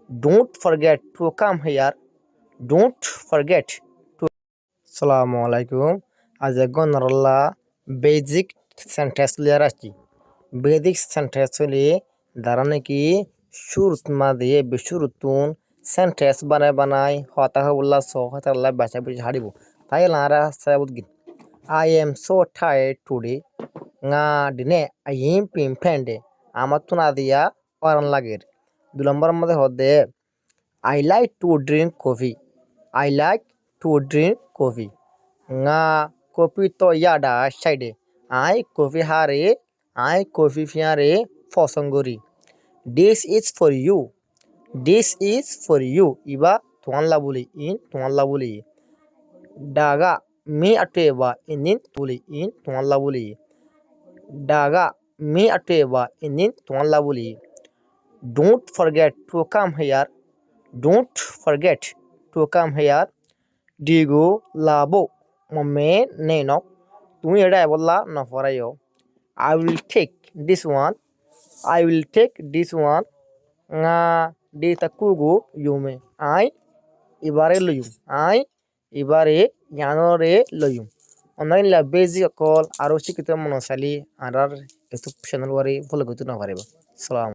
Don't forget to come here. Don't forget to. Assalamu alaikum. আজ গণরল্লা বেজিক sentence লিয়ার আসছি। বেদিক sentence হলে দ্বারা নাকি শুরুত মা দিয়ে বেশুরুতুন সেন্টেন্স বানায় হতা হবুল্লা সো হতাল্লা বাসা বেশি হারিব তাই লারা সাবুদ গিন I am so tired today nga dine ayim pim pende আমার তো না দিয়া অরান লাগের 2 নম্বরের মধ্যে হদে I like to drink coffee. I like to drink coffee. Nga coffee to yada side. I coffee hare. I coffee fiare fosongori. This is for you. This is for you. Iba tuan labuli in tuan labuli. Daga mi ateba inin tuli in tuan labuli. Daga mi ateba inin tuan labuli. Don't forget to come here. Don't forget to come here. Digo labo mame neno. তুমি এটা বললা না পড়াইও I will take this one. I will take this one. Nga di takugo yume. I ibare loyum. I ibare yanore loyum. Online la basic call aro sikita monosali arar etu channel wari follow করতে না পারিবা। সালাম।